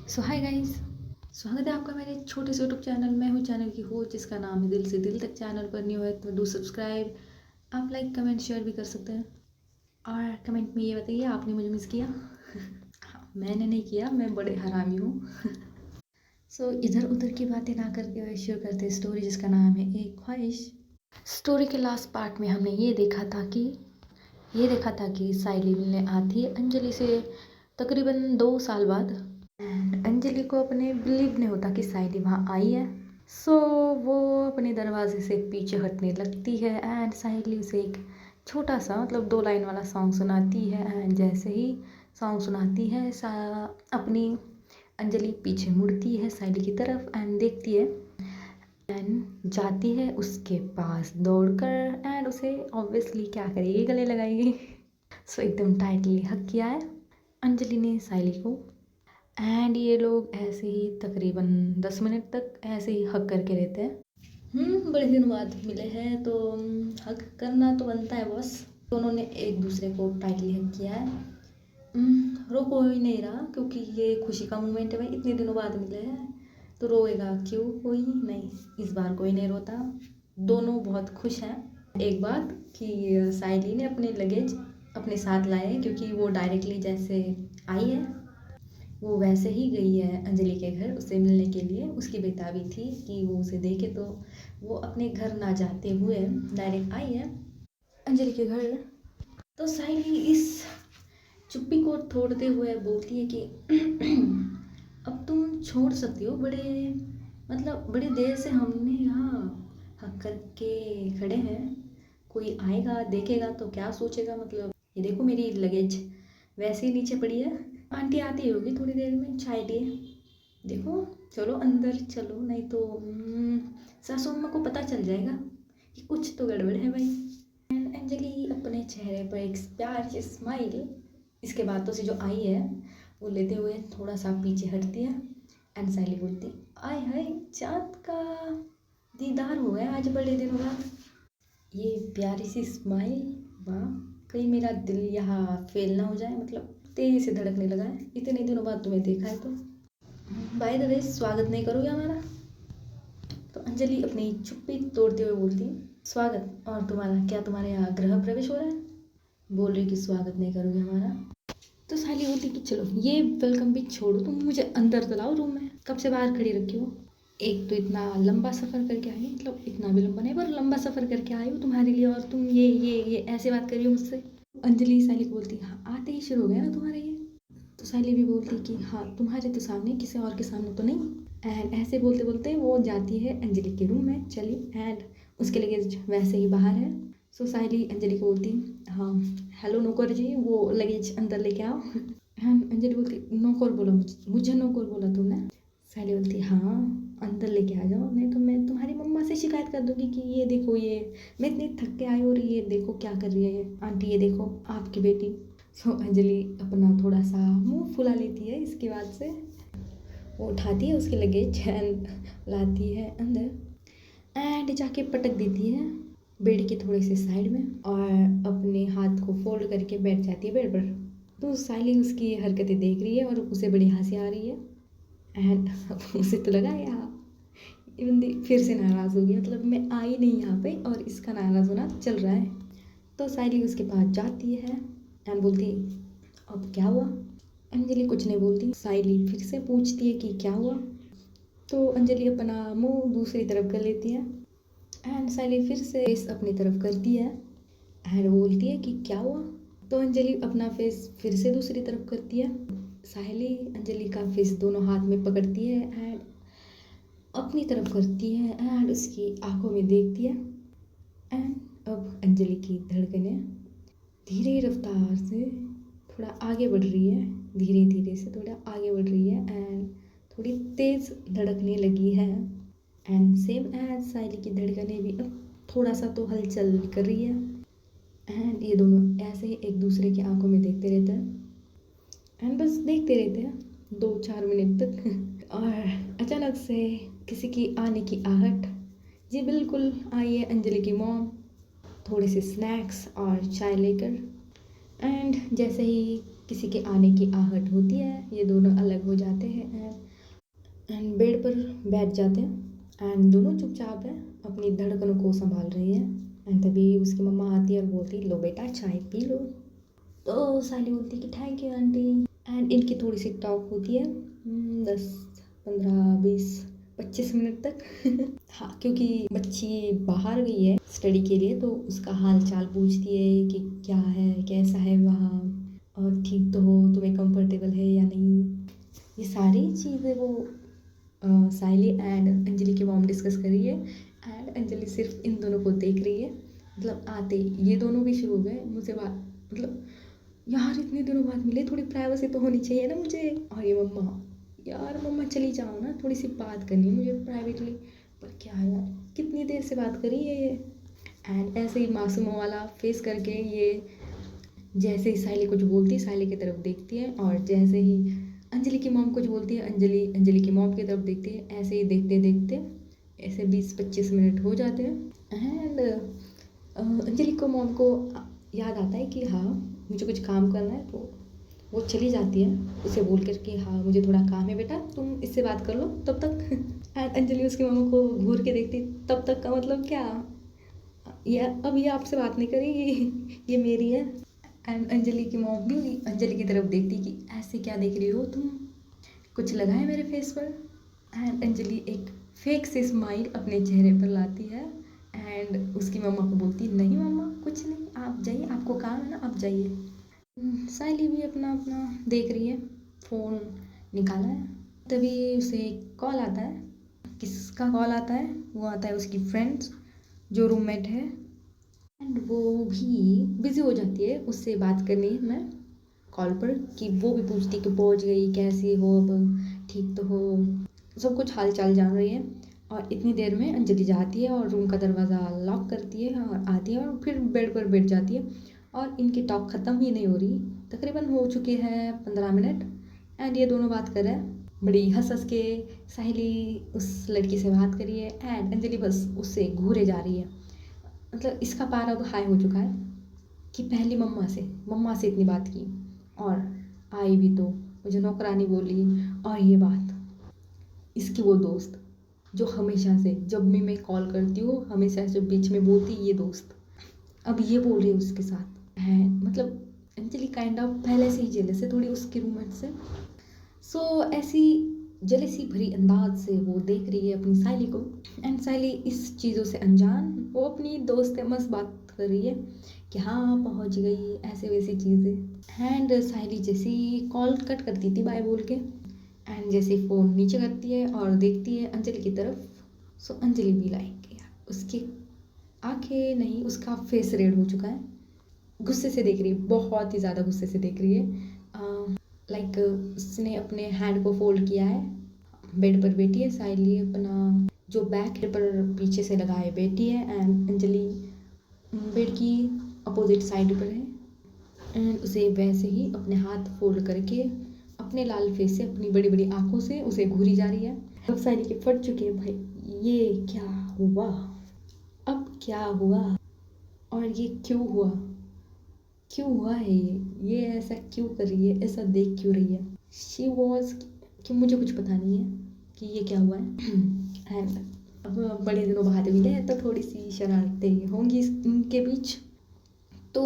सो hi guys, स्वागत है आपका मेरे छोटे से यूट्यूब चैनल में। हूँ चैनल की होस्ट जिसका नाम है दिल से दिल तक। चैनल पर न्यू है तो डू सब्सक्राइब। आप लाइक कमेंट शेयर भी कर सकते हैं और कमेंट में ये बताइए आपने मुझे मिस किया। हाँ, मैंने नहीं किया, मैं बड़े हरामी हूँ। सो इधर उधर की बातें ना करते हुए शुरू करते स्टोरी जिसका नाम है एक ख्वाहिश। स्टोरी के लास्ट पार्ट में हमने ये देखा था कि साइली मिलने आती है अंजलि से तकरीबन 2 साल बाद। एंड अंजलि को अपने बिलीव नहीं होता कि साइली वहाँ आई है। सो वो अपने दरवाजे से पीछे हटने लगती है एंड साइली उसे एक छोटा सा मतलब 2 लाइन वाला सॉन्ग सुनाती है। एंड जैसे ही सॉन्ग सुनाती है अपनी अंजलि पीछे मुड़ती है साइली की तरफ एंड देखती है एंड जाती है उसके पास दौड़कर एंड उसे ऑब्वियसली क्या करेगी, गले लगाएगी। सो एकदम टाइटली हक किया है अंजलि ने साइली को। एंड ये लोग ऐसे ही तकरीबन 10 मिनट तक ऐसे ही हक करके रहते हैं। बड़े दिन बाद मिले हैं तो हक करना तो बनता है बॉस। दोनों ने एक दूसरे को टाइटली हक किया है। रो कोई नहीं रहा क्योंकि ये खुशी का मोमेंट है भाई, इतने दिनों बाद मिले हैं तो रोएगा क्यों? कोई नहीं, इस बार कोई नहीं रोता। दोनों बहुत खुश हैं। एक बात कि साइली ने अपने लगेज अपने साथ लाए क्योंकि वो डायरेक्टली जैसे आई है वो वैसे ही गई है अंजलि के घर उससे मिलने के लिए। उसकी बेताबी थी कि वो उसे देखे तो वो अपने घर ना जाते हुए डायरेक्ट आई है अंजलि के घर। तो साइली इस चुप्पी को तोड़ते हुए बोलती है कि अब तुम छोड़ सकती हो, बड़े देर से हमने यहाँ हक करके खड़े हैं। कोई आएगा देखेगा तो क्या सोचेगा? मतलब ये देखो मेरी लगेज वैसे ही नीचे पड़ी है। आंटी आती होगी थोड़ी देर में चाय लिए। देखो चलो अंदर चलो, नहीं तो सासू अम्मा को पता चल जाएगा कि कुछ तो गड़बड़ है भाई। अंजलि अपने चेहरे पर एक प्यार से स्माइल इसके बातों से जो आई है वो लेते हुए थोड़ा सा पीछे हटती है एंड साइली बोलती, आय हाय चाँद का दीदार हो गया आज बड़े दिनों बाद। ये प्यारी सी स्माइल, वाह, कहीं मेरा दिल यहाँ फेल ना हो जाए, मतलब तेजी से धड़कने लगा है इतने दिनों बाद तुम्हें देखा है तो। बाय द वे स्वागत नहीं करोगे हमारा? तो अंजलि अपनी चुप्पी तोड़ते हुए बोलती, स्वागत और तुम्हारा क्या तुम्हारे यहाँ गृह प्रवेश हो रहा है? बोल रही कि स्वागत नहीं करोगे हमारा। तो साली बोलती कि चलो ये वेलकम भी छोड़ो, तुम मुझे अंदर तो लाओ रूम में, कब से बाहर खड़ी रखी हो? एक तो इतना लंबा सफ़र करके आई, मतलब इतना भी लंबा नहीं पर लंबा सफ़र करके आई हो तुम्हारे लिए और तुम ये ऐसे बात कर रही हो मुझसे। अंजलि साली को बोलती, हाँ आते ही शुरू हो गया ना तुम्हारे ये। तो साली भी बोलती कि हाँ तुम्हारे तो सामने, किसी और के सामने तो नहीं। एंड ऐसे बोलते बोलते वो जाती है अंजलि के रूम में चली एंड उसके लगेज वैसे ही बाहर है। सो साइली अंजलि को बोलती, हाँ हेलो नौकर जी वो लगेज अंदर लेके आओ। अंजलि बोलती, नौकर बोला मुझे नौकर बोला तुमने? साइली बोलती, हाँ अंदर लेके आ जाओ नहीं तो मैं तुम्हारी मम्मा से शिकायत कर दूंगी कि ये देखो ये मैं इतनी थक के आई और ये देखो क्या कर रही है ये आंटी, ये देखो आपकी बेटी। सो अंजलि अपना थोड़ा सा मुंह फुला लेती है इसके बाद से। वो उठाती है उसके लगेज एंड लाती है अंदर एंड जाके पटक देती है बेड के थोड़े से साइड में और अपने हाथ को फोल्ड करके बैठ जाती है बेड पर। तो साइली उसकी ये हरकतें देख रही है और उसे बड़ी हंसी आ रही है एंड उसे तो लगा यार ये बंदी फिर से नाराज़ हो गई, मतलब मैं आई नहीं यहाँ पे और इसका नाराज़ होना चल रहा है। तो साइली उसके पास जाती है एंड बोलती, अब क्या हुआ? अंजलि कुछ नहीं बोलती। साइली फिर से पूछती है कि क्या हुआ? तो अंजलि अपना मुंह दूसरी तरफ कर लेती है एंड साइली फिर से फेस अपनी तरफ करती है एंड बोलती है कि क्या हुआ? तो अंजलि अपना फेस फिर से दूसरी तरफ करती है। साइली अंजलि का फेस दोनों हाथ में पकड़ती है एंड अपनी तरफ करती है एंड उसकी आंखों में देखती है एंड अब अंजलि की धड़कनें धीरे रफ्तार से थोड़ा आगे बढ़ रही है, धीरे धीरे से थोड़ा आगे बढ़ रही है एंड थोड़ी तेज़ धड़कने लगी है एंड सेम एज साइली की धड़कनें भी अब थोड़ा सा तो हलचल कर रही है एंड ये दोनों ऐसे ही एक दूसरे की आंखों में देखते रहते हैं एंड बस देखते रहते हैं 2-4 मिनट तक। और अचानक से किसी की आने की आहट, जी बिल्कुल आई है अंजलि की मॉम थोड़े से स्नैक्स और चाय लेकर एंड जैसे ही किसी के आने की आहट होती है, ये दोनों अलग हो जाते हैं एंड बेड पर बैठ जाते हैं एंड दोनों चुपचाप हैं, अपनी धड़कनों को संभाल रही है। एंड तभी उसकी मम्मा आती है और बोलती, लो बेटा चाय पी लो। तो साली बोलती कि थैंक यू आंटी। एंड इनकी थोड़ी सी टॉक होती है 10 15 20 25 मिनट तक। हाँ, क्योंकि बच्ची बाहर गई है स्टडी के लिए, तो उसका हाल चाल पूछती है कि क्या है, कैसा है वहाँ, और ठीक तो हो, तुम्हें कंफर्टेबल है या नहीं। ये सारी चीज़ें वो साइली एंड अंजलि की मॉम डिस्कस कर रही है एंड अंजलि सिर्फ इन दोनों को देख रही है। मतलब आते ये दोनों भी शुरू हो गए मुझसे बात, मतलब यार इतने दिनों बाद मिले, थोड़ी प्राइवेसी तो होनी चाहिए ना मुझे। और ये मम्मा, यार मम्मा चली जाओ ना, थोड़ी सी बात करनी है मुझे प्राइवेटली। पर क्या यार, कितनी देर से बात करी है ये। एंड ऐसे ही मासूमों वाला फेस करके ये जैसे ही साइली कुछ बोलती है साइली की तरफ देखती है, और जैसे ही अंजलि की मॉम कुछ बोलती है अंजलि की मॉम की तरफ देखती है। ऐसे ही देखते देखते ऐसे 20-25 मिनट हो जाते हैं एंड अंजलि को मॉम को याद आता है कि हाँ मुझे कुछ काम करना है, तो वो चली जाती है उसे बोल कर कि हाँ मुझे थोड़ा काम है बेटा, तुम इससे बात कर लो तब तक। एंड अंजलि उसकी मम्मा को घूर के देखती, तब तक का मतलब क्या, ये अब ये आपसे बात नहीं करेगी, ये मेरी है। एंड अंजलि की मॉम भी अंजलि की तरफ देखती कि ऐसे क्या देख रही हो तुम, कुछ लगा है मेरे फेस पर। एंड अंजलि एक फेक से स्माइल अपने चेहरे पर लाती है एंड उसकी मम्मा को बोलती, नहीं मम्मा कुछ नहीं, आप जाइए, आपको काम है ना, आप जाइए। साइली भी अपना अपना देख रही है, फ़ोन निकाला है। तभी उसे कॉल आता है। किसका कॉल आता है? वो आता है उसकी फ्रेंड्स जो रूममेट है एंड वो भी बिज़ी हो जाती है उससे बात करने में कॉल पर, कि वो भी पूछती कि पहुंच गई, कैसी हो, अब ठीक तो हो, सब कुछ हाल चाल जान रही है। और इतनी देर में अंजलि जाती है और रूम का दरवाज़ा लॉक करती है और आती है और फिर बेड पर बैठ जाती है। और इनकी टॉक ख़त्म ही नहीं हो रही, तकरीबन हो चुके हैं 15 मिनट एंड ये दोनों बात कर रहे हैं। बड़ी हंस हंस के साहिली उस लड़की से बात करी है एंड अंजलि बस उससे घूरे जा रही है। मतलब इसका पारा अब हाई हो चुका है कि पहली मम्मा से इतनी बात की और आई भी तो मुझे नौकरानी बोली, और ये बात इसकी वो दोस्त जो हमेशा से जब भी मैं कॉल करती हूँ हमेशा से बीच में बोलती, ये दोस्त अब ये बोल रही है उसके साथ है। मतलब अंजलि काइंड ऑफ पहले से ही जेलस है थोड़ी उसकी रूममेट से। सो ऐसी जेलसी भरी अंदाज से वो देख रही है अपनी साइली को एंड साइली इस चीज़ों से अनजान वो अपनी दोस्त से मस्त बात कर रही है कि हाँ पहुंच गई, ऐसे वैसी चीज़ें। एंड साइली जैसी कॉल कट करती थी बाय बोल के एंड जैसे फ़ोन नीचे करती है और देखती है अंजलि की तरफ। सो अंजलि भी लाइक यार उसकी आंखें नहीं, उसका फेस रेड हो चुका है, गुस्से से देख रही है, बहुत ही ज़्यादा गुस्से से देख रही है। लाइक उसने अपने हैंड को फोल्ड किया है, बेड पर बैठी है साइली, अपना जो बैक पर पीछे से लगाए बैठी है एंड अंजलि बेड की अपोजिट साइड पर है एंड उसे वैसे ही अपने हाथ फोल्ड करके अपने लाल फेस से अपनी बड़ी बड़ी आंखों से उसे घूरी जा रही है। अब साइली के फट चुके हैं भाई, ये क्या हुआ, अब क्या हुआ और ये क्यों हुआ है, ये ऐसा क्यों कर रही है, ऐसा देख क्यों रही है। शी वॉज कि मुझे कुछ पता नहीं है कि ये क्या हुआ है। एंड अब बड़े दिनों बाद मिले हैं तो थोड़ी सी शरारतें होंगी इनके बीच। तो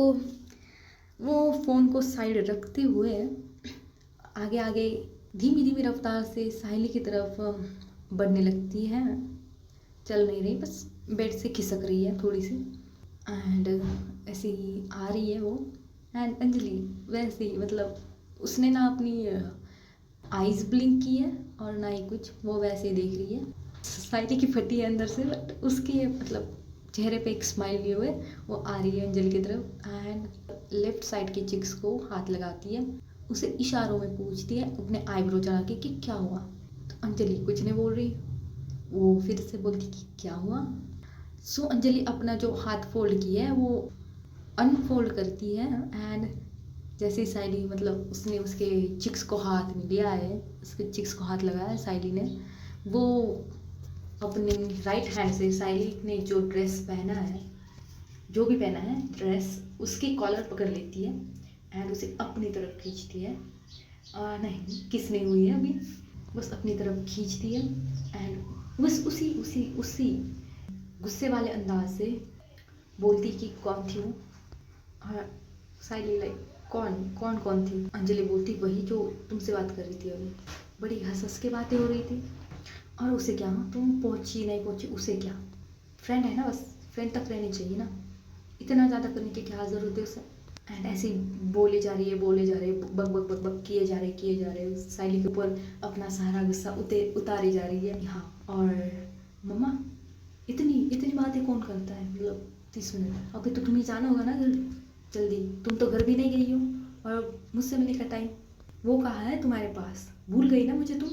वो फ़ोन को साइड रखते हुए आगे आगे धीमी धीमी रफ्तार से साहिली की तरफ बढ़ने लगती है, चल नहीं रही, बस बेड से खिसक रही है थोड़ी सी एंड ऐसे ही आ रही है वो। एंड अंजलि वैसे ही, मतलब उसने ना अपनी आइज़ ब्लिंक की है और ना ही कुछ, वो वैसे ही देख रही है। साइली की फटी है अंदर से, बट उसके मतलब चेहरे पे एक स्माइल लिए हुए वो आ रही है अंजलि की तरफ एंड लेफ्ट साइड की चिक्स को हाथ लगाती है, उसे इशारों में पूछती है अपने आईब्रो चढ़ा के कि क्या हुआ। तो अंजलि कुछ नहीं बोल रही, वो फिर से बोलती कि क्या हुआ। सो अंजलि अपना जो हाथ फोल्ड किया है वो अनफोल्ड करती है एंड जैसे ही साइली, मतलब उसने उसके चिक्स को हाथ में लिया है, उसके चिक्स को हाथ लगाया है साइली ने, वो अपने राइट हैंड से साइली ने जो ड्रेस पहना है, जो भी पहना है ड्रेस, उसकी कॉलर पकड़ लेती है एंड उसे अपनी तरफ खींचती है। नहीं, किस नहीं हुई है अभी, बस अपनी तरफ खींचती है एंड बस उसी उसी उसी गुस्से वाले अंदाज से बोलती कि कौन थी वो। हाँ, साइली लाइक कौन कौन कौन थी? अंजलि बोलती वही जो तुमसे बात कर रही थी अभी। बड़ी हंस हंस के बातें हो रही थी। और उसे क्या, तुम पहुंची नहीं पहुंची उसे क्या, फ्रेंड है ना, बस फ्रेंड तक रहनी चाहिए ना, इतना ज़्यादा करने की क्या ज़रूरत है उसे। एंड ऐसे ही बोले जा रही है बक बक बक बक किए जा रहे साइली के ऊपर अपना सारा गुस्सा उतारी जा रही है। हाँ, और मम्मा इतनी इतनी बातें कौन करता है, मतलब 30 मिनट, अभी तो तुम्हें जाना होगा ना जल्दी, तुम तो घर भी नहीं गई हो और मुझसे मिलने का टाइम वो कहाँ है तुम्हारे पास, भूल गई ना मुझे तुम।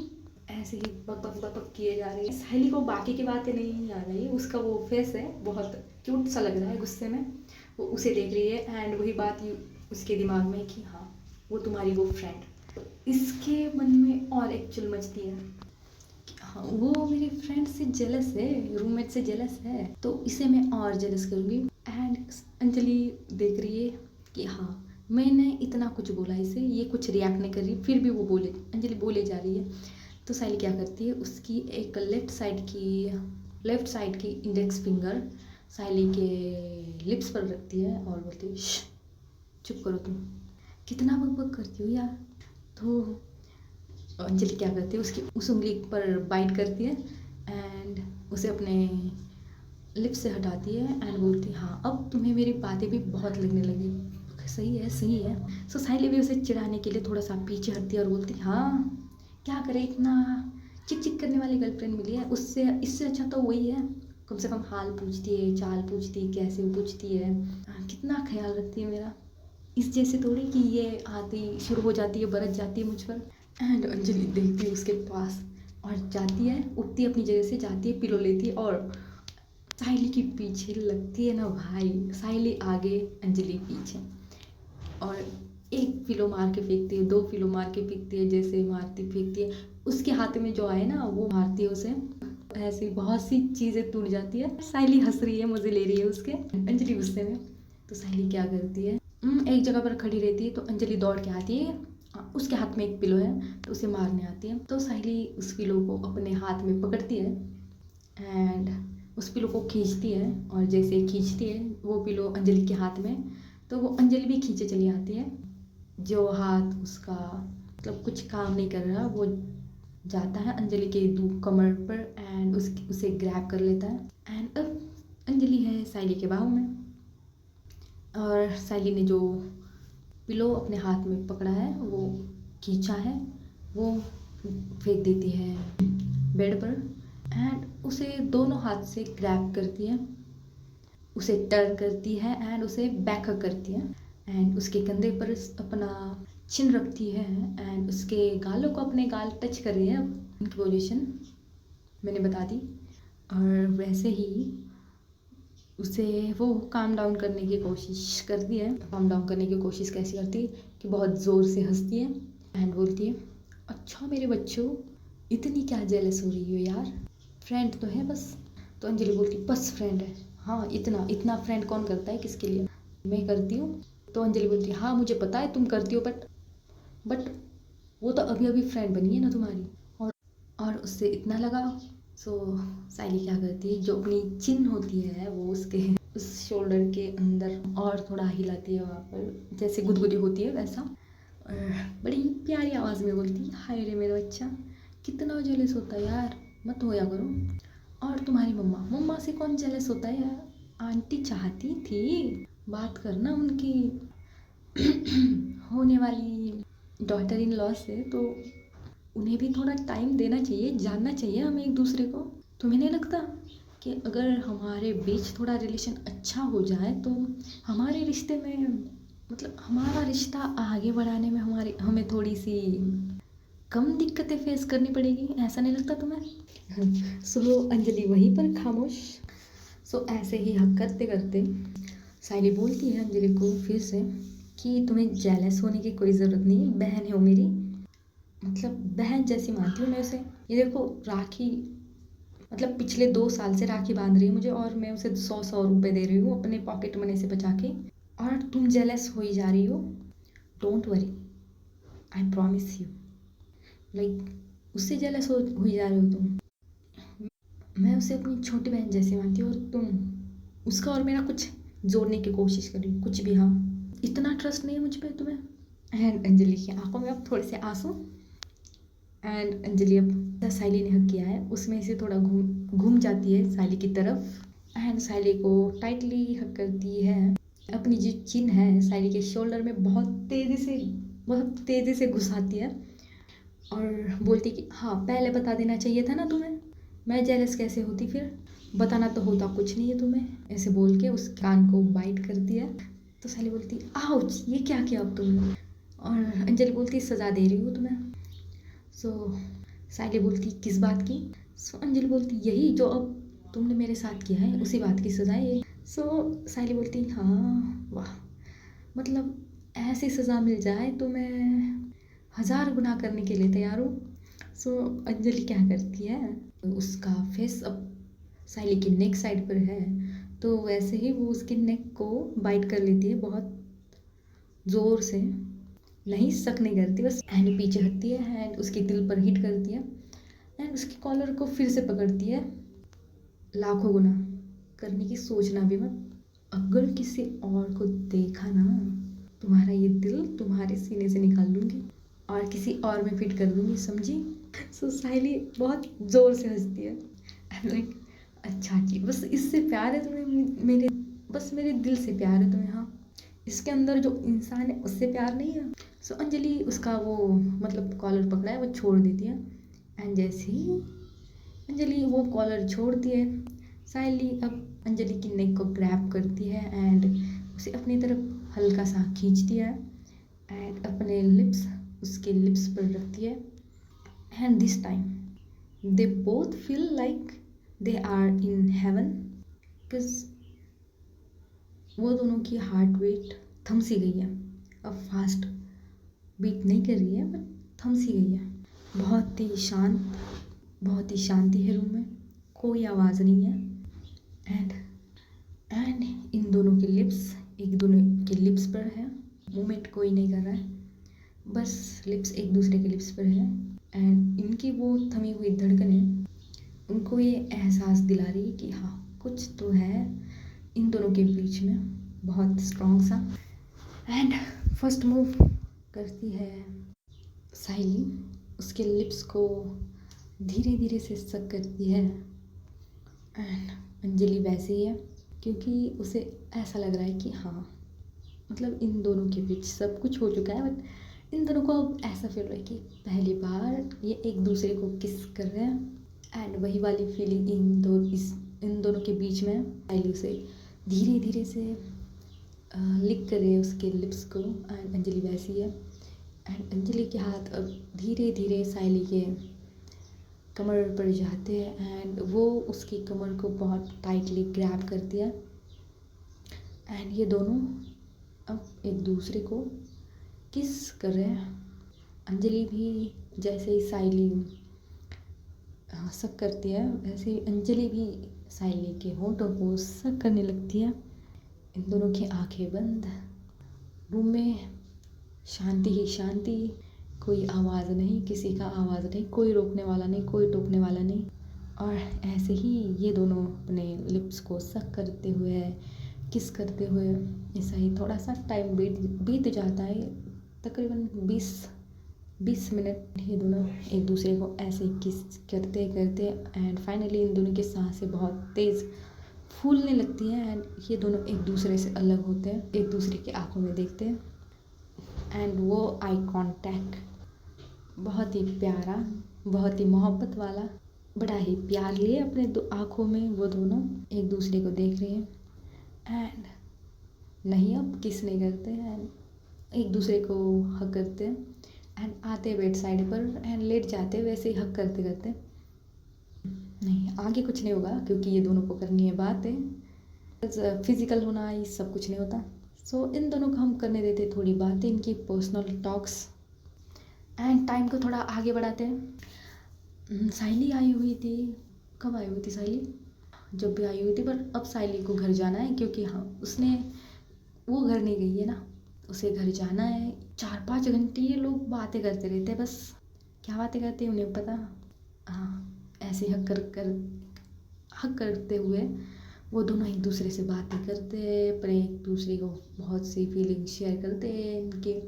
ऐसे ही बक बक बक बक किए जा रही है। साहिली को बाकी की बातें नहीं याद आई, उसका वो फेस है बहुत क्यूट सा लग रहा है गुस्से में, वो उसे देख रही है एंड वही बात उसके दिमाग में कि हाँ वो तुम्हारी वो फ्रेंड। इसके मन में और एक चुल मचती है कि हाँ वो मेरे फ्रेंड से जेलस है, रूममेट से जेलस है, तो इसे मैं और जेलस करूँगी। एंड अंजलि देख रही है कि हाँ मैंने इतना कुछ बोला इसे, ये कुछ रिएक्ट नहीं कर रही, फिर भी वो अंजलि बोले जा रही है। तो साहिल क्या करती है, उसकी एक लेफ्ट साइड की इंडेक्स फिंगर साहिली के लिप्स पर रखती है और बोलती है चुप करो तुम, कितना बक करती हो यार। तो अंजलि क्या करती है, उसकी उस उंगली पर बाइट करती है एंड उसे अपने लिप्स से हटाती है एंड बोलती है हाँ अब तुम्हें मेरी बातें भी बहुत लगने लगी, सही है सही है। सो साहिली भी उसे चिढ़ाने के लिए थोड़ा सा पीछे हटती है और बोलती है हाँ क्या करे, इतना चिक चिक करने वाली गर्लफ्रेंड मिली है, उससे इससे अच्छा तो वही है, कम से कम हाल पूछती है, चाल पूछती है, कैसे पूछती है, कितना ख्याल रखती है मेरा, इस जैसे थोड़ी कि ये आती शुरू हो जाती है, बरस जाती है मुझ पर। एंड अंजलि देखती है उसके पास और जाती है, उठती है अपनी जगह से, जाती है पिलो लेती है और साहिली के पीछे लगती है ना भाई, साहिली आगे अंजलि पीछे, और एक पिलो मार के फेंकती है, 2 पिलो मार के फेंकती है, जैसे मारती फेंकती है, उसके हाथ में जो आए ना वो मारती है उसे, ऐसी बहुत सी चीज़ें टूट जाती है। साहिली हंस रही है, मज़े ले रही है उसके, अंजलि गुस्से में। तो साहिली क्या करती है, एक जगह पर खड़ी रहती है, तो अंजलि दौड़ के आती है, उसके हाथ में एक पिलो है तो उसे मारने आती है। तो साहिली उस पिलो को अपने हाथ में पकड़ती है एंड उस पिलो को खींचती है, और जैसे खींचती है वो पिलो अंजलि के हाथ में, तो वो अंजलि भी खींचे चली आती है, जो हाथ उसका मतलब कुछ काम नहीं कर रहा वो जाता है अंजलि के कमर पर एंड उसे ग्रैब कर लेता है। एंड अब अंजलि है साहिली के बाहों में और साहिली ने जो पिलो अपने हाथ में पकड़ा है, वो खींचा है, वो फेंक देती है बेड पर एंड उसे दोनों हाथ से ग्रैब करती है, उसे टर्न करती है एंड उसे बैक करती है एंड उसके कंधे पर अपना चिन रखती है एंड उसके गालों को अपने गाल टच कर रही है। उनकी पोजीशन मैंने बता दी। और वैसे ही उसे वो काम डाउन करने की कोशिश करती है। काम डाउन करने की कोशिश कैसे करती है कि बहुत ज़ोर से हंसती है एंड बोलती है अच्छा मेरे बच्चों इतनी क्या जेलस हो रही हो यार, फ्रेंड तो है बस। तो अंजलि बोलती बस फ्रेंड है, हाँ इतना इतना फ्रेंड कौन करता है, किसके लिए, मैं करती हूँ। तो अंजलि बोलती है हाँ मुझे पता है तुम करती हो, बट वो तो अभी अभी फ्रेंड बनी है ना तुम्हारी, और उससे इतना लगा। सो साइली क्या करती है, जो अपनी चिन होती है वो उसके उस शोल्डर के अंदर और थोड़ा हिलाती है, वहाँ पर जैसे गुदगुदी होती है वैसा, और बड़ी प्यारी आवाज़ में बोलती है हाय रे मेरा बच्चा कितना जेलस होता है यार, मत होया करो। और तुम्हारी मम्मा से कौन जेलस होता है यार, आंटी चाहती थी बात करना उनकी होने वाली डॉटर इन लॉ से, तो उन्हें भी थोड़ा टाइम देना चाहिए, जानना चाहिए हमें एक दूसरे को। तुम्हें नहीं लगता कि अगर हमारे बीच थोड़ा रिलेशन अच्छा हो जाए तो हमारे रिश्ते में मतलब हमारा रिश्ता आगे बढ़ाने में हमें थोड़ी सी कम दिक्कतें फेस करनी पड़ेगी, ऐसा नहीं लगता तुम्हें? सो अंजलि वहीं पर खामोश। सो ऐसे ही हक करते करते साइली बोलती है अंजलि को फिर से कि तुम्हें जेलस होने की कोई ज़रूरत नहीं, बहन है वो मेरी, मतलब बहन जैसी मानती हूँ मैं उसे। ये देखो राखी मतलब पिछले 2 साल से राखी बांध रही है मुझे, और मैं उसे 100 रुपये दे रही हूँ अपने पॉकेट मनी से बचा के, और तुम जेलस हो ही जा रही हो। Don't worry, I promise you. Like उससे जेलस हो हुई जा रहे हो तुम। मैं उसे अपनी छोटी बहन जैसे मानती हूँ और तुम उसका और मेरा कुछ जोड़ने की कोशिश कर रही हो, कुछ भी। हाँ, इतना ट्रस्ट नहीं है मुझ पे तुम्हें। एंड अंजलि की आंखों में अब थोड़े से आंसू। एंड अंजलि अब साइली ने हक किया है उसमें से थोड़ा घूम घूम जाती है साइली की तरफ एंड साइली को टाइटली हक करती है। अपनी जो चिन है साइली के शोल्डर में बहुत तेज़ी से घुसाती है और बोलती कि हाँ, पहले बता देना चाहिए था ना तुम्हें, मैं जेलस कैसे होती, फिर बताना तो होता कुछ नहीं है तुम्हें। ऐसे बोल के उस कान को बाइट करती है। तो साइली बोलती आउच, ये क्या किया अब तुमने। और अंजलि बोलती सज़ा दे रही हूँ तुम्हें। सो साइली बोलती किस बात की। सो अंजलि बोलती यही जो अब तुमने मेरे साथ किया है, उसी बात की सज़ा है ये। सो साइली बोलती हाँ वाह, मतलब ऐसी सज़ा मिल जाए तो मैं 1000 गुनाह करने के लिए तैयार हूँ। सो अंजलि क्या करती है, उसका फेस अब साइली की नेक साइड पर है तो वैसे ही वो उसकी नेक को बाइट कर लेती है बहुत ज़ोर से। नहीं, शक नहीं करती, बस एंड पीछे हटती है एंड उसके दिल पर हिट करती है एंड उसके कॉलर को फिर से पकड़ती है। लाखों गुना करने की सोचना भी मत। अगर किसी और को देखा ना, तुम्हारा ये दिल तुम्हारे सीने से निकाल लूँगी और किसी और में फिट कर दूँगी, समझी। सो साइली बहुत ज़ोर से हंसती है। लाइक अच्छा जी, बस इससे प्यार है तुम्हें मेरे, बस मेरे दिल से प्यार है तुम्हें। हाँ, इसके अंदर जो इंसान है उससे प्यार नहीं है। सो अंजलि उसका वो मतलब कॉलर पकड़ा है वो छोड़ देती है एंड जैसे ही अंजलि वो कॉलर छोड़ती है, साइली अब अंजलि की नेक को ग्रैब करती है एंड उसे अपनी तरफ हल्का सा खींचती है एंड अपने लिप्स उसके लिप्स पर रखती है and this time they both feel like they are in heaven. Because वो दोनों की हार्ट बीट थम सी गई है, अब फास्ट बीट नहीं कर रही है बट थम सी गई है। बहुत ही शांत, बहुत ही शांति है रूम में, कोई आवाज़ नहीं है एंड इन दोनों के लिप्स एक दोनों के लिप्स पर है। मूवमेंट कोई नहीं कर रहा है, बस लिप्स एक दूसरे के लिप्स पर है एंड इनकी वो थमी हुई धड़कनें उनको ये एहसास दिला रही है कि हाँ, कुछ तो है इन दोनों के बीच में बहुत स्ट्रॉन्ग सा। एंड फर्स्ट मूव करती है साइली, उसके लिप्स को धीरे धीरे से सक करती है एंड अंजलि वैसे ही है क्योंकि उसे ऐसा लग रहा है कि हाँ, मतलब इन दोनों के बीच सब कुछ हो चुका है बट इन दोनों को अब ऐसा फील रहा है कि पहली बार ये एक दूसरे को किस कर रहे हैं एंड वही वाली फीलिंग इन दोनों के बीच में है। साइली उसे धीरे धीरे से लिक करे उसके लिप्स को एंड अंजलि वैसी है एंड अंजलि के हाथ अब धीरे धीरे साइली के कमर पर जाते हैं एंड वो उसकी कमर को बहुत टाइटली ग्रैब करती है एंड ये दोनों अब एक दूसरे को किस कर रहे हैं। अंजलि भी जैसे ही साइली सक करती है वैसे ही अंजलि भी साइली के होंठों को सक करने लगती है। इन दोनों की आंखें बंद, रूम में शांति ही शांति, कोई आवाज़ नहीं, किसी का आवाज़ नहीं, कोई रोकने वाला नहीं, कोई टोकने वाला नहीं। और ऐसे ही ये दोनों अपने लिप्स को सक करते हुए किस करते हुए ऐसा ही थोड़ा सा टाइम बीत जाता है, तकरीबन 20 मिनट ये दोनों एक दूसरे को ऐसे किस करते करते एंड फाइनली इन दोनों की सांसें बहुत तेज़ फूलने लगती हैं एंड ये दोनों एक दूसरे से अलग होते हैं, एक दूसरे की आंखों में देखते हैं एंड वो आई कांटेक्ट बहुत ही प्यारा, बहुत ही मोहब्बत वाला, बड़ा ही प्यार लिए अपने दो आँखों में वो दोनों एक दूसरे को देख रहे हैं एंड नहीं अब किस नहीं करते हैं, एक दूसरे को हक करते हैं एंड आते बेड साइड पर एंड लेट जाते वैसे ही हक करते करते। नहीं, आगे कुछ नहीं होगा क्योंकि ये दोनों को करनी है बातें, फिजिकल होना ये सब कुछ नहीं होता। सो इन दोनों को हम करने देते थोड़ी बातें, इनकी पर्सनल टॉक्स एंड टाइम को थोड़ा आगे बढ़ाते हैं। साइली आई हुई थी, कब आई हुई थी साइली, जब भी आई हुई थी, पर अब साइली को घर जाना है क्योंकि हाँ उसने वो घर नहीं गई है ना, उसे घर जाना है। 4-5 घंटे ये लोग बातें करते रहते हैं, बस क्या बातें करते हैं उन्हें पता। हाँ, ऐसे हक करते हुए वो दोनों एक दूसरे से बातें करते हैं, अपने एक दूसरे को बहुत सी फीलिंग शेयर करते हैं, इनके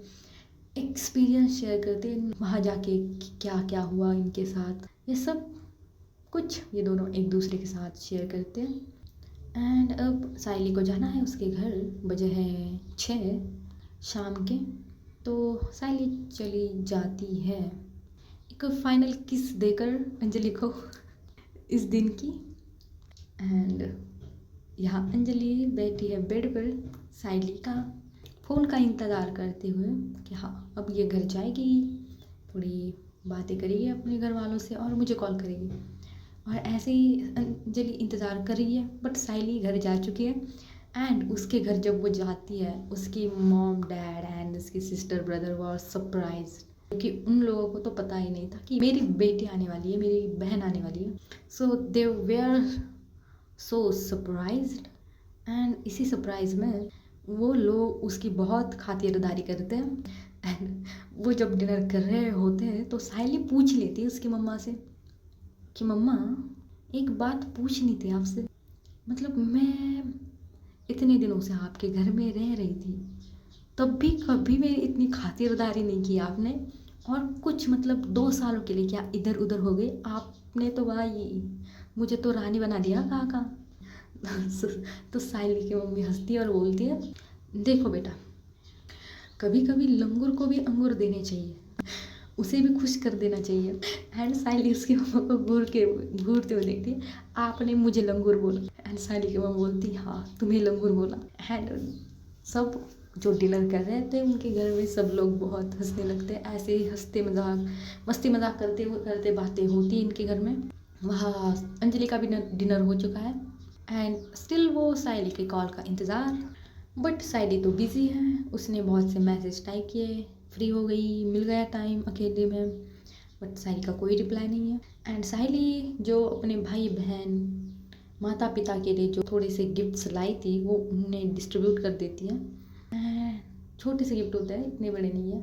एक्सपीरियंस शेयर करते हैं, वहाँ जाके क्या क्या हुआ इनके साथ, ये सब कुछ ये दोनों एक दूसरे के साथ शेयर करते हैं। एंड अब साइली को जाना है उसके घर, बजे है 6 शाम के। तो साइली चली जाती है एक फाइनल किस देकर अंजलि को इस दिन की। एंड यहाँ अंजलि बैठी है बेड पर साइली का फ़ोन का इंतज़ार करते हुए कि हाँ अब ये घर जाएगी, थोड़ी बातें करेगी अपने घर वालों से और मुझे कॉल करेगी। और ऐसे ही अंजलि इंतज़ार कर रही है, बट साइली घर जा चुकी है। एंड उसके घर जब वो जाती है, उसकी मॉम डैड एंड उसकी सिस्टर ब्रदर वर सरप्राइज, क्योंकि उन लोगों को तो पता ही नहीं था कि मेरी बेटी आने वाली है, मेरी बहन आने वाली है। सो दे वेयर सो सरप्राइज्ड। एंड इसी सरप्राइज में वो लोग उसकी बहुत खातिरदारी करते हैं। एंड वो जब डिनर कर रहे होते हैं तो साइली पूछ लेती है उसकी मम्मा से कि मम्मा एक बात पूछनी थी आपसे, मतलब मैं इतने दिनों से आपके घर में रह रही थी, तब भी कभी मेरी इतनी खातिरदारी नहीं की आपने, और कुछ मतलब 2 सालों के लिए क्या इधर उधर हो गई आपने, तो भाई मुझे तो रानी बना दिया कहाँ कहाँ। तो साइली की मम्मी हंसती है और बोलती है देखो बेटा, कभी कभी लंगूर को भी अंगूर देने चाहिए, उसे भी खुश कर देना चाहिए। एंड साइली उसकी मम्मा को घूरते हुए देखती है, आपने मुझे लंगूर बोला। एंड साइली की मम्मा बोलती हाँ तुम्हें लंगूर बोला। एंड सब जो डिनर कर रहे थे उनके घर में सब लोग बहुत हंसने लगते हैं, ऐसे ही हंसते मजाक मस्ती मजाक करते बातें होती इनके घर में। वहाँ अंजलि का भी डिनर हो चुका है एंड स्टिल वो साइली के कॉल का इंतज़ार। बट साइली तो बिज़ी है, उसने बहुत से मैसेज टाइप किए, फ्री हो गई, मिल गया टाइम अकेले में, बट साइली का कोई रिप्लाई नहीं है। एंड साइली जो अपने भाई बहन माता पिता के लिए जो थोड़े से गिफ्ट्स लाई थी वो उन्हें डिस्ट्रीब्यूट कर देती है। छोटे से गिफ्ट होते हैं, इतने बड़े नहीं है,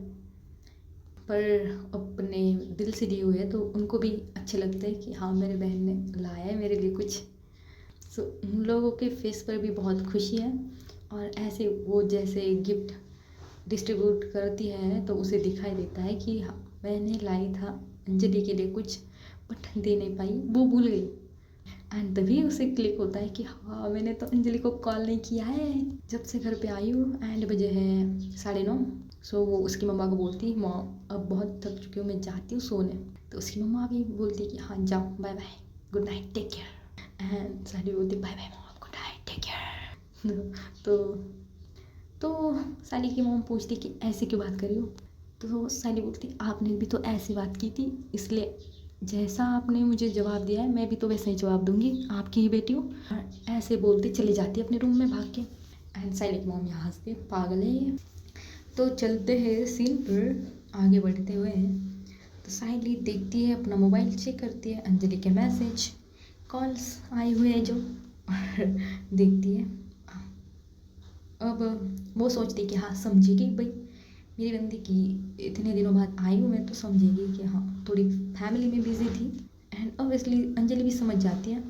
पर अपने दिल से लिए हुए हैं तो उनको भी अच्छे लगते हैं कि हाँ मेरे बहन ने लाया है मेरे लिए कुछ। सो उन लोगों के फेस पर भी बहुत खुशी है। और ऐसे वो जैसे गिफ्ट डिस्ट्रीब्यूट करती है तो उसे दिखाई देता है कि हाँ मैंने लाई था अंजलि के लिए कुछ, बट दे नहीं पाई, वो भूल गई। एंड तभी उसे क्लिक होता है कि हाँ मैंने तो अंजलि को कॉल नहीं किया है जब से घर पे आई हूँ। एंड बजे है 9:30। सो वो उसकी मम्मा को बोलती मॉम अब बहुत थक चुकी हूँ, मैं जाती हूँ सोने। तो उसकी मम्मा भी बोलती कि हाँ जाओ, bye bye, good night, take care. And साली बोलती bye bye mom, good night, take care. तो साली की मॉम पूछती कि ऐसे क्यों बात करी हो। तो साली बोलती आपने भी तो ऐसी बात की थी, इसलिए जैसा आपने मुझे जवाब दिया है मैं भी तो वैसे ही जवाब दूंगी, आपकी ही बेटी हूँ। और ऐसे बोलते चली जाती है अपने रूम में भाग के। एंड साइली की मॉम यहाँ हंसती पागल है ये। तो चलते हैं सीन पर आगे बढ़ते हुए। तो साइली देखती है, अपना मोबाइल चेक करती है, अंजलि के मैसेज कॉल्स आए हुए हैं जो, और देखती है। अब वो सोचती कि हाँ समझेगी भाई मेरी बंदी की इतने दिनों बाद आई हूँ मैं, तो समझेगी कि हाँ थोड़ी फैमिली में बिजी थी। एंड ऑब्वियसली अंजलि भी समझ जाती है।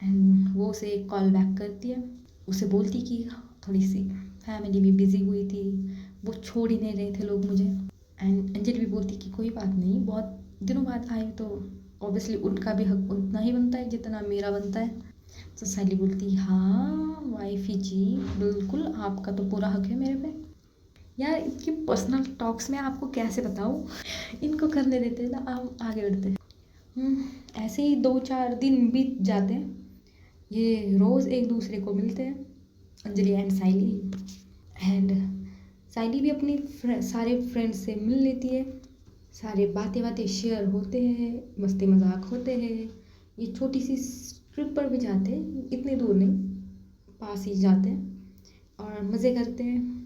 एंड वो उसे कॉल बैक करती है, उसे बोलती कि थोड़ी सी फैमिली में बिजी हुई थी, वो छोड़ ही नहीं रहे थे लोग मुझे। एंड अंजलि भी बोलती कि कोई बात नहीं, बहुत दिनों बाद आई तो ऑब्वियसली उनका भी हक उतना ही बनता है जितना मेरा बनता है। तो साइली बोलती हाँ वाइफी जी बिल्कुल, आपका तो पूरा हक है मेरे पे। यार इनकी पर्सनल टॉक्स में आपको कैसे बताऊँ, इनको करने देते हैं ना, आप आगे बढ़ते हैं। ऐसे ही 2-4 दिन बीत जाते हैं, ये रोज़ एक दूसरे को मिलते हैं अंजलि एंड साइली। एंड साइली भी अपनी सारे फ्रेंड्स से मिल लेती है, सारे बातें शेयर होते हैं, मस्ती मजाक होते हैं। ये छोटी सी ट्रिप पर भी जाते हैं, इतनी दूर नहीं, पास ही जाते हैं और मज़े करते हैं।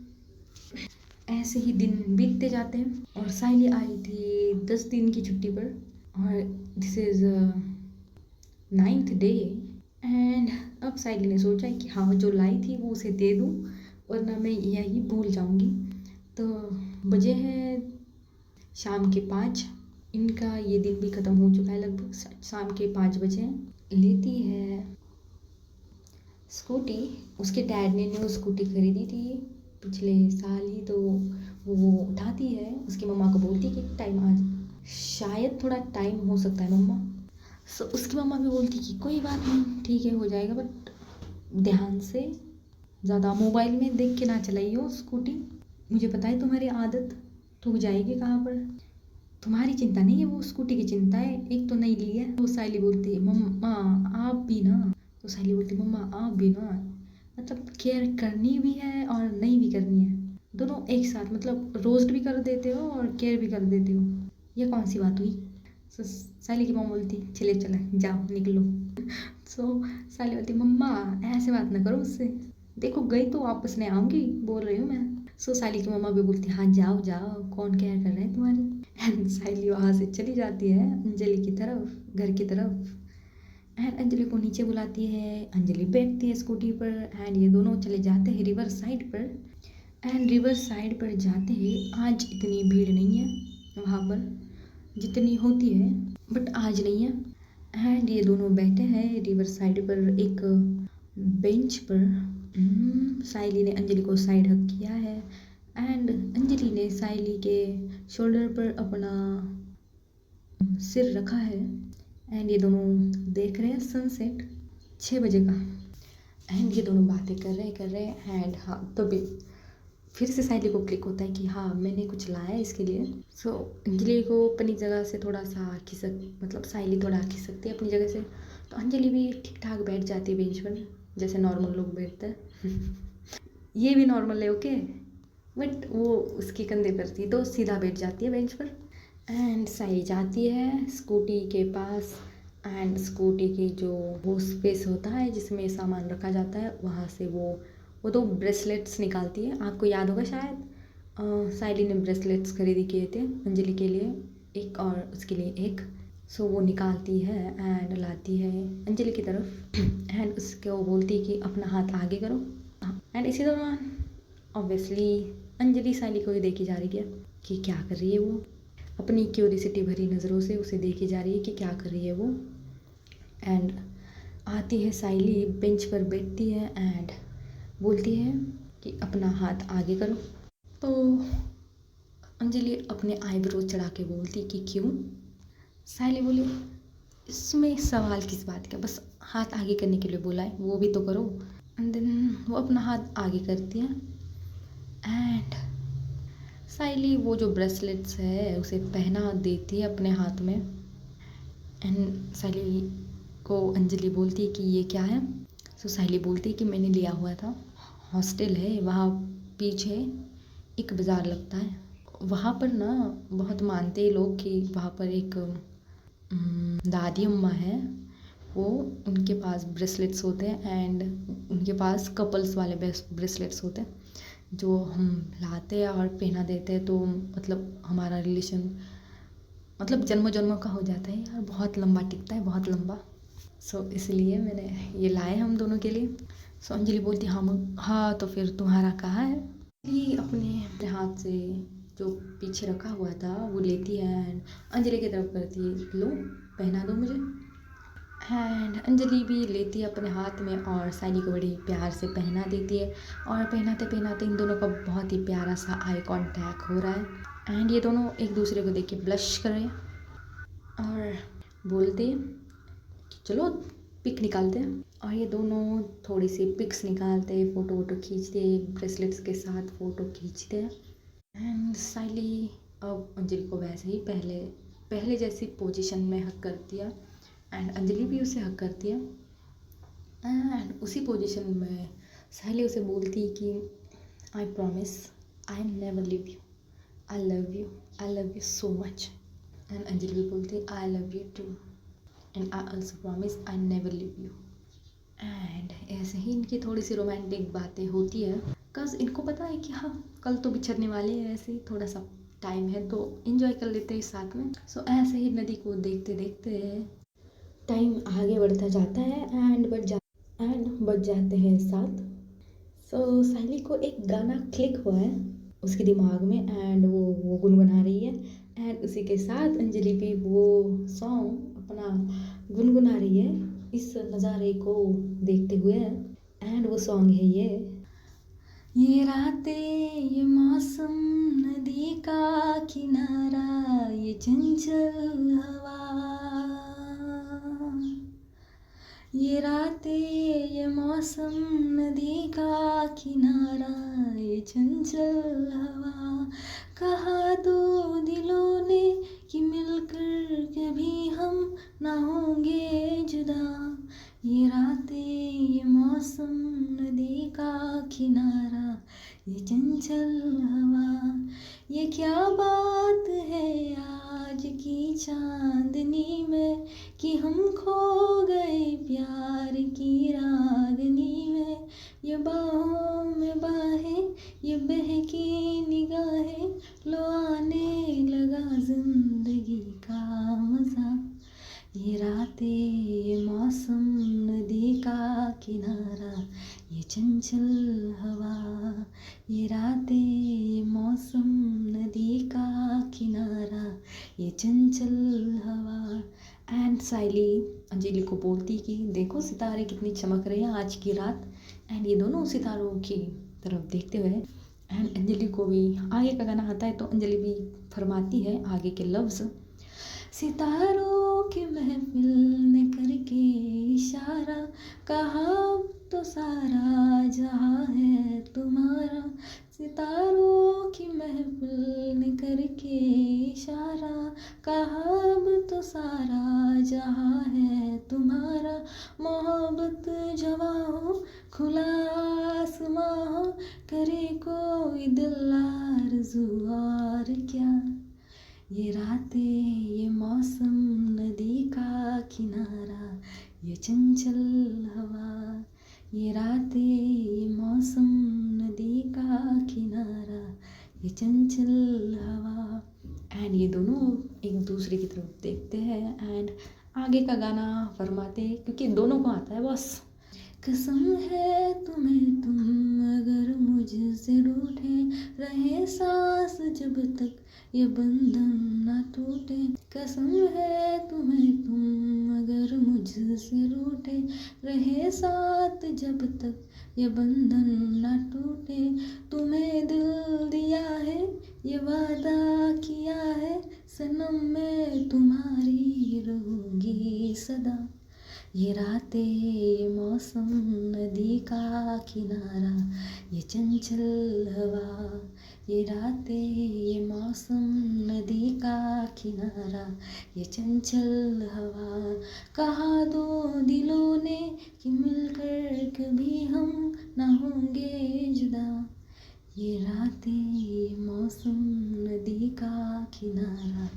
ऐसे ही दिन बीतते जाते हैं और साइली आई थी 10 दिन की छुट्टी पर, और this is 9th day. And अब साइली ने सोचा कि हाँ जो लाई थी वो उसे दे दूँ, वरना मैं यही भूल जाऊँगी। तो बजे हैं शाम के 5। इनका ये दिन भी ख़त्म हो चुका है, लगभग शाम के 5 बजे हैं। लेती है स्कूटी। उसके डैड ने न्यू स्कूटी खरीदी थी पिछले साल ही, तो वो उठाती है। उसकी मम्मा को बोलती है कि टाइम आज शायद थोड़ा टाइम हो सकता है मम्मा। सो उसकी मम्मा भी बोलती कि कोई बात नहीं, ठीक है हो जाएगा, बट ध्यान से, ज़्यादा मोबाइल में देख के ना चलाइयो स्कूटी। मुझे पता है तुम्हारी आदत, तो जाएगी कहाँ पर। तुम्हारी चिंता नहीं है, वो स्कूटी की चिंता है। एक तो नहीं ली है। तो साइली बोलती है मम्मा आप भी ना। तो साइली बोलती है मम्मा आप भी ना, मतलब केयर करनी भी है और नहीं भी करनी है, दोनों एक साथ। मतलब रोस्ट भी कर देते हो और केयर भी कर देते हो, ये कौन सी बात हुई। सो साइली की मम्मा बोलती चले चले जाओ निकलो। सो साइली बोलती मम्मा ऐसे बात ना करो उससे, देखो गई तो वापस नहीं आऊँगी, बोल रही हूँ मैं। सो साइली की मम्मा भी बोलती हाँ जाओ जाओ, कौन केयर कर रहा है तुम्हारी। एंड साइली वहाँ से चली जाती है अंजलि की तरफ, घर की तरफ। एंड अंजलि को नीचे बुलाती है। अंजलि बैठती है स्कूटी पर एंड ये दोनों चले जाते हैं रिवर साइड पर। एंड रिवर साइड पर जाते ही आज इतनी भीड़ नहीं है वहाँ पर जितनी होती है, बट आज नहीं है। एंड ये दोनों बैठे हैं रिवर साइड पर एक बेंच पर। साइली ने अंजलि को साइड हक किया है एंड अंजलि ने साइली के शोल्डर पर अपना सिर रखा है। एंड ये दोनों देख रहे हैं सनसेट 6 बजे का। एंड ये दोनों बातें कर रहे हैं एंड हाँ तभी फिर से साइली को क्लिक होता है कि हाँ मैंने कुछ लाया है इसके लिए। सो अंजलि को अपनी जगह से थोड़ा सा खिसक, मतलब साइली थोड़ा खिसकती है अपनी जगह से, तो अंजलि भी ठीक ठाक बैठ जाती है बेंच पर जैसे नॉर्मल लोग बैठते हैं। ये भी नॉर्मल है ओके, बट वो उसके कंधे पर थी तो सीधा बैठ जाती है बेंच पर। एंड साइली जाती है स्कूटी के पास एंड स्कूटी की जो वो स्पेस होता है जिसमें सामान रखा जाता है वहाँ से वो दो ब्रेसलेट्स निकालती है। आपको याद होगा शायद साइली ने ब्रेसलेट्स खरीदी किए थे अंजलि के लिए एक और उसके लिए एक। सो वो निकालती है एंड लाती है अंजलि की तरफ। एंड उसको वो बोलती है कि अपना हाथ आगे करो। एंड इसी दौरान ऑब्वियसली अंजलि साइली को ही देखी जा रही है कि क्या कर रही है वो, अपनी क्यूरियोसिटी भरी नज़रों से उसे देखी जा रही है कि क्या कर रही है वो। एंड आती है साइली बेंच पर बैठती है एंड बोलती है कि अपना हाथ आगे करो। तो अंजलि अपने आईब्रो चढ़ा के बोलती कि क्यों। साइली बोली इसमें सवाल किस बात का, बस हाथ आगे करने के लिए बोला है, वो भी तो करो। एंड देन वो अपना हाथ आगे करती है एंड साइली वो जो ब्रेसलेट्स है उसे पहना देती है अपने हाथ में। एंड साइली को अंजलि बोलती है कि ये क्या है। सो साइली बोलती है कि मैंने लिया हुआ था, हॉस्टल है वहाँ पीछे एक बाज़ार लगता है, वहाँ पर ना बहुत मानते हैं लोग कि वहाँ पर एक दादी अम्मा है, वो उनके पास ब्रेसलेट्स होते हैं एंड उनके पास कपल्स वाले ब्रेसलेट्स होते हैं जो हम लाते हैं और पहना देते हैं, तो मतलब हमारा रिलेशन मतलब जन्मों जन्मों का हो जाता है यार, बहुत लंबा टिकता है, बहुत लंबा। सो इसलिए मैंने ये लाए हम दोनों के लिए। सो अंजलि बोलती हाँ तो फिर तुम्हारा कहाँ है। ये अपने हाथ से जो पीछे रखा हुआ था वो लेती है एंड अंजलि की तरफ करती है, लो पहना दो मुझे। एंड अंजलि भी लेती है अपने हाथ में और साइली को बड़ी प्यार से पहना देती है। और पहनाते पहनाते इन दोनों का बहुत ही प्यारा सा आई कांटेक्ट हो रहा है एंड ये दोनों एक दूसरे को देख के ब्लश कर रहे हैं और बोलते हैं कि चलो पिक निकालते हैं। और ये दोनों थोड़ी सी पिक्स निकालते हैं, फ़ोटो वोटो खींचते हैं, ब्रेसलेट्स के साथ फ़ोटो खींचते हैं। एंड साइली अब अंजलि को वैसे ही पहले जैसी पोजीशन में हक करती है एंड अंजलि भी उसे हक करती है। एंड उसी पोजीशन में साइली उसे बोलती है कि I promise I never leave you, I love you so much. And Anjali भी बोलती है I love you too and I also promise I never leave you. And ऐसे ही इनकी थोड़ी सी रोमांटिक बातें होती है, कज़ इनको पता है कि हाँ कल तो बिछड़ने वाले हैं, ऐसे ही थोड़ा सा टाइम है तो एंजॉय कर लेते हैं साथ में। सो ऐसे ही नदी को देखते देखते टाइम आगे बढ़ता जाता है एंड बज जाते हैं 7। सो साइली को एक गाना क्लिक हुआ है उसके दिमाग में, एंड वो गुनगुना रही है। एंड उसी के साथ अंजलि भी वो सॉन्ग अपना गुनगुना रही है इस नज़ारे को देखते हुए। एंड वो सॉन्ग है ये रातें, ये मौसम, नदी का किनारा, ये चंचल हवा। ये रातें, ये मौसम, नदी का किनारा, ये चंचल हवा। कहा दो दिलों ने कि मिलकर कभी हम ना होंगे जुदा। ये रातें, ये मौसम, नदी का किनारा, ये चंचल हवा। ये क्या बात है आज की चांदनी में कि हम खो गए प्यार की रागनी में। ये बाहों में बाहें, ये बहकी निगाहें, लो आने लगा जिंदगी का मज़ा। ये रातें, ये मौसम, नदी का किनारा, ये चंचल हवा। ये रातें, ये मौसम, नदी का किनारा, ये चंचल हवा। एंड साइली अंजलि को बोलती कि देखो सितारे कितनी चमक रहे हैं आज की रात। एंड ये दोनों सितारों की तरफ देखते हुए, एंड अंजलि को भी आगे का गाना आता है तो अंजलि भी फरमाती है आगे के लफ्ज़। सितारों की महफिल ने करके इशारा, कहा अब तो सारा जहां है तुम्हारा। सितारों की महफिल ने करके इशारा, कहा अब तो सारा जहां है तुम्हारा। मोहब्बत जवां हो, खुला आसमां हो, करे कोई दिल आरज़ू और क्या। ये रातें, ये मौसम, नदी का किनारा, ये चंचल हवा। ये रातें, ये मौसम, नदी का किनारा, ये चंचल हवा। एंड ये दोनों एक दूसरे की तरफ देखते हैं एंड आगे का गाना फरमाते हैं क्योंकि दोनों को आता है बस। कसम है तुम्हें तुम अगर मुझसे रूठे, रहे सांस जब तक ये बंधन ना टूटे। कसम है तुम्हें तुम अगर मुझसे रूठे, रहे साथ जब तक ये बंधन ना टूटे। तुम्हें दिल दिया है, ये वादा किया है, सनम मैं तुम्हारी रहूंगी सदा। ये रातें, ये मौसम, नदी का किनारा, ये चंचल हवा। ये रातें, ये मौसम, नदी का किनारा, ये चंचल हवा। कहा दो दिलों ने कि मिलकर कभी हम ना होंगे जुदा। ये रातें, ये मौसम, नदी का किनारा,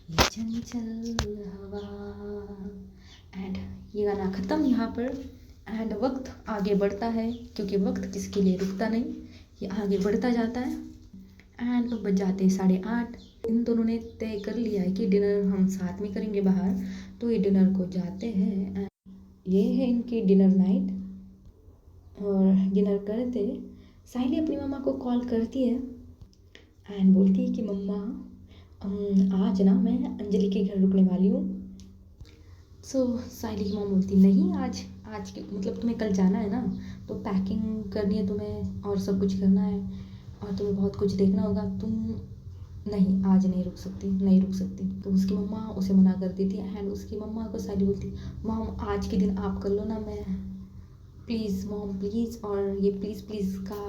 ये चंचल हवा। एंड ये गाना ख़त्म यहाँ पर। एंड वक्त आगे बढ़ता है क्योंकि वक्त किसके लिए रुकता नहीं, ये आगे बढ़ता जाता है। एंड बज जाते हैं 8:30। इन दोनों ने तय कर लिया है कि डिनर हम साथ में करेंगे बाहर, तो ये डिनर को जाते हैं। एंड ये है इनकी डिनर नाइट। और डिनर करते साइली अपनी मम्मा को कॉल करती है एंड बोलती है कि मम्मा आज ना मैं अंजलि के घर रुकने वाली हूँ। साइली की मॉम बोलती नहीं, आज के मतलब तुम्हें कल जाना है ना, तो पैकिंग करनी है तुम्हें और सब कुछ करना है और तुम्हें बहुत कुछ देखना होगा, तुम नहीं आज नहीं रुक सकती। तो उसकी मम्मा उसे मना कर देती है। एंड उसकी मम्मा को साइली बोलती मॉम आज के दिन आप कर लो ना, मैं प्लीज़ मॉम प्लीज़। और ये प्लीज़ प्लीज़ का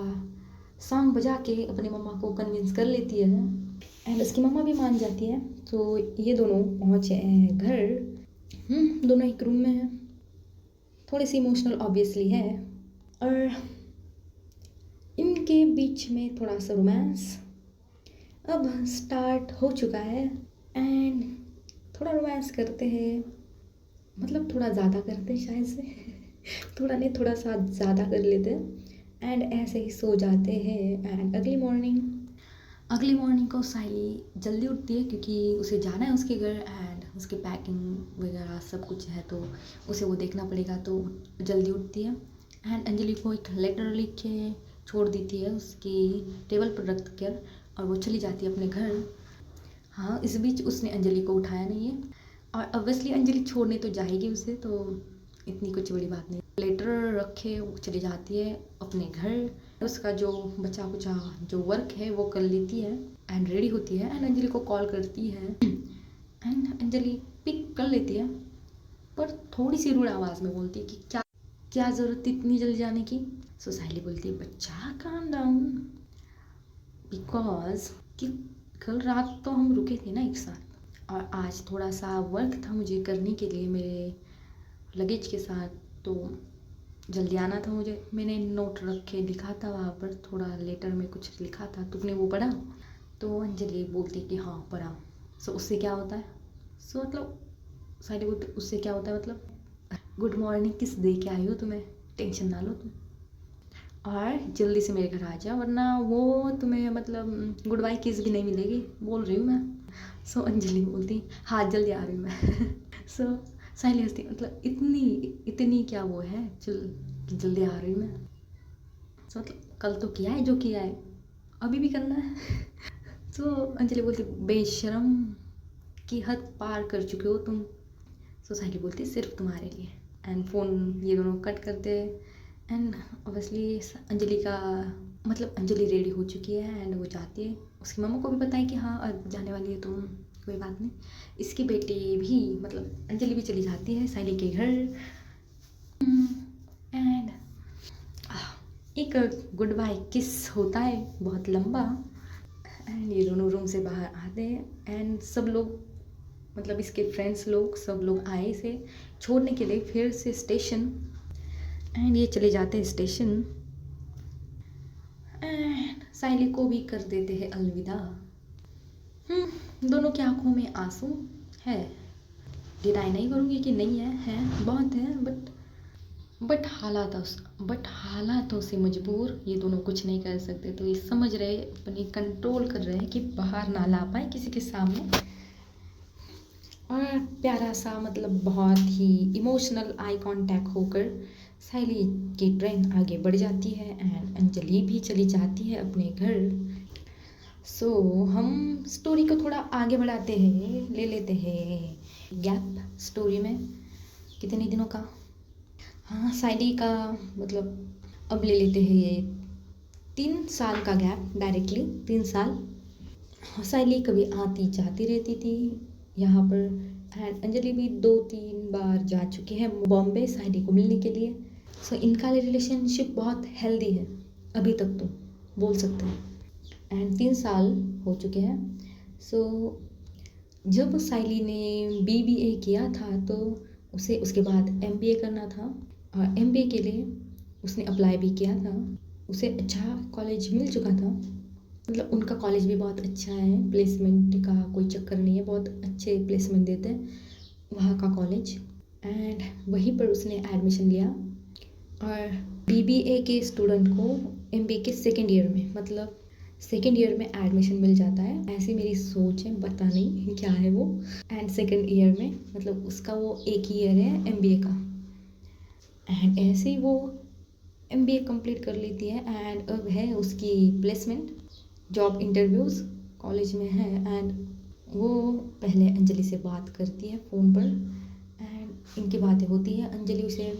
सॉन्ग बजा के अपनी मम्मा को कन्विंस कर लेती है एंड उसकी मम्मा भी मान जाती है। तो ये दोनों पहुँचे हैं घर। दोनों एक रूम में हैं। थोड़ी सी इमोशनल ऑब्वियसली है और इनके बीच में थोड़ा सा रोमांस अब स्टार्ट हो चुका है। एंड थोड़ा रोमांस करते हैं, मतलब थोड़ा ज़्यादा करते हैं शायद से थोड़ा नहीं, थोड़ा सा ज़्यादा कर लेते हैं एंड ऐसे ही सो जाते हैं। एंड अगली मॉर्निंग को साइली जल्दी उठती है क्योंकि उसे जाना है उसके घर एंड उसकी पैकिंग वगैरह सब कुछ है तो उसे वो देखना पड़ेगा, तो जल्दी उठती है। एंड अंजलि को एक लेटर लिख के छोड़ देती है उसकी टेबल पर रख कर और वो चली जाती है अपने घर। हाँ, इस बीच उसने अंजलि को उठाया नहीं है और ऑब्वियसली अंजलि छोड़ने तो जाएगी उसे, तो इतनी कुछ बड़ी बात नहीं। लेटर रखे वो चली जाती है अपने घर, उसका जो बचा कुचा जो वर्क है वो कर लेती है एंड रेडी होती है एंड अंजलि को कॉल करती है एंड अंजलि पिक कर लेती है, पर थोड़ी सी रूड आवाज़ में बोलती है कि क्या क्या ज़रूरत थी इतनी जल्दी जाने की। सो साहिली बोलती है बच्चा काम डाउन, बिकॉज कि कल रात तो हम रुके थे ना एक साथ और आज थोड़ा सा वर्क था मुझे करने के लिए मेरे लगेज के साथ, तो जल्दी आना था मुझे। मैंने नोट रखे लिखा था वहाँ पर, थोड़ा लेटर में कुछ लिखा था, तुमने वो पढ़ा? तो अंजलि बोलती कि हाँ पढ़ा। सो उससे क्या होता है? सो मतलब सारी बोलती उससे क्या होता है मतलब गुड मॉर्निंग किस दे के आई हो तुम्हें, टेंशन ना लो तुम और जल्दी से मेरे घर आ जाओ, वरना वो तुम्हें मतलब गुड बाय किस भी नहीं मिलेगी, बोल रही हूँ मैं। सो अंजलि बोलती हाँ जल्दी आ रही हूँ मैं। सो साहिली हंसती मतलब इतनी इतनी क्या वो है कि जल्दी आ रही हूँ मैं। सो मतलब कल तो किया है जो किया है, अभी भी करना है। सो अंजलि बोलती बेशरम की हद पार कर चुके हो तुम। सो साहिली बोलती सिर्फ तुम्हारे लिए एंड फ़ोन ये दोनों कट करते एंड ऑब्वियसली अंजलि का मतलब अंजलि रेडी हो चुकी है एंड वो जाती है। उसकी मम्मा को भी पता है कि हाँ अब जाने वाली है तुम, कोई बात नहीं। इसकी बेटी भी मतलब अंजलि भी चली जाती है साहिली के घर एंड एक गुड बाय किस होता है बहुत लंबा एंड ये दोनों रूम से बाहर आते हैं एंड सब लोग मतलब इसके फ्रेंड्स लोग सब लोग आए इसे छोड़ने के लिए फिर से स्टेशन एंड ये चले जाते हैं स्टेशन एंड साहिली को भी कर देते हैं अलविदा। दोनों की आंखों में आंसू है, डिनाई नहीं करूँगी कि नहीं है बहुत है, बट हालातों से मजबूर ये दोनों कुछ नहीं कर सकते, तो ये समझ रहे अपनी कंट्रोल कर रहे हैं कि बाहर ना ला पाए किसी के सामने। और प्यारा सा मतलब बहुत ही इमोशनल आई कांटेक्ट होकर साहिली की ट्रेन आगे बढ़ जाती है एंड अंजलि भी चली जाती है अपने घर। सो हम स्टोरी को थोड़ा आगे बढ़ाते हैं, ले लेते हैं गैप स्टोरी में कितने दिनों का। हाँ साइडी का मतलब अब ले लेते हैं ये 3 साल का गैप, डायरेक्टली 3 साल। साइली कभी आती जाती रहती थी यहाँ पर एंड अंजलि भी 2-3 बार जा चुकी है बॉम्बे साइडी को मिलने के लिए। सो इनका रिलेशनशिप बहुत हेल्दी है अभी तक तो बोल सकते हैं एंड 3 साल हो चुके हैं। सो जब साइली ने BBA किया था तो उसे उसके बाद MBA करना था और MBA के लिए उसने अप्लाई भी किया था। उसे अच्छा कॉलेज मिल चुका था, मतलब उनका कॉलेज भी बहुत अच्छा है, प्लेसमेंट का कोई चक्कर नहीं है, बहुत अच्छे प्लेसमेंट देते हैं वहाँ का कॉलेज एंड वहीं पर उसने एडमिशन लिया। और BBA के स्टूडेंट को MBA के सेकेंड ईयर में मतलब सेकेंड ईयर में एडमिशन मिल जाता है, ऐसी मेरी सोच है, पता नहीं क्या है वो। एंड सेकेंड ईयर में मतलब उसका वो एक ईयर है MBA का एंड ऐसे ही वो MBA कंप्लीट कर लेती है एंड अब है उसकी प्लेसमेंट जॉब इंटरव्यूज़ कॉलेज में है एंड वो पहले अंजलि से बात करती है फ़ोन पर एंड इनकी बातें होती है। अंजलि उसे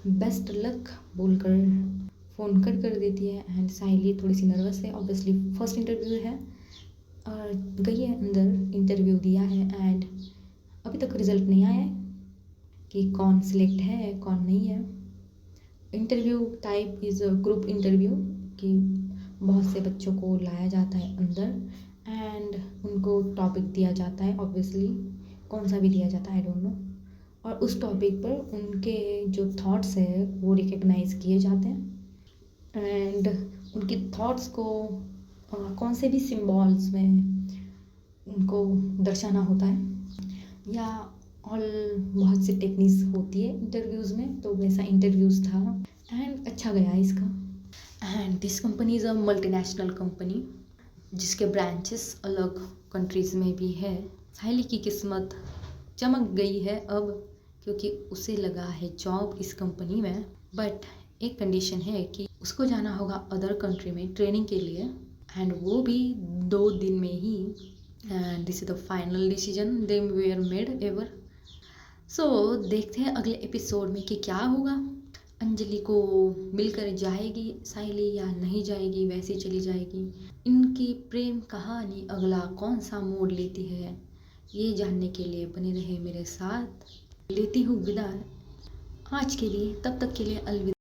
बेस्ट लक बोलकर फ़ोन कट कर देती है एंड साहिली थोड़ी सी नर्वस है, ऑब्वियसली फर्स्ट इंटरव्यू है और गई है अंदर, इंटरव्यू दिया है एंड अभी तक रिज़ल्ट नहीं आया है कि कौन सिलेक्ट है कौन नहीं है। Interview type is group interview कि बहुत से बच्चों को लाया जाता है अंदर एंड उनको टॉपिक दिया जाता है, ऑब्वियसली कौन सा भी दिया जाता है आई डोंट नो, और उस टॉपिक पर उनके जो थॉट्स है वो रिकग्नाइज़ किए जाते हैं एंड उनकी थॉट्स को कौन से भी सिम्बॉल्स में उनको दर्शाना होता है या और बहुत सी टेक्निक्स होती है इंटरव्यूज़ में, तो वैसा इंटरव्यूज़ था एंड अच्छा गया इसका। And this company is a multinational company जिसके ब्रांचेस अलग कंट्रीज़ में भी है। साहिली की किस्मत चमक गई है अब क्योंकि उसे लगा है जॉब इस कंपनी में, बट एक कंडीशन है कि उसको जाना होगा अदर कंट्री में ट्रेनिंग के लिए, एंड वो भी 2 दिन में ही। And this is the final decision they were made ever. So देखते हैं अगले एपिसोड में कि क्या होगा। अंजलि को मिलकर जाएगी साहिली या नहीं जाएगी, वैसे चली जाएगी। इनकी प्रेम कहानी अगला कौन सा मोड़ लेती है, ये जानने के लिए बने रहे मेरे साथ। लेती हूँ विदा आज के लिए, तब तक के लिए अलविदा।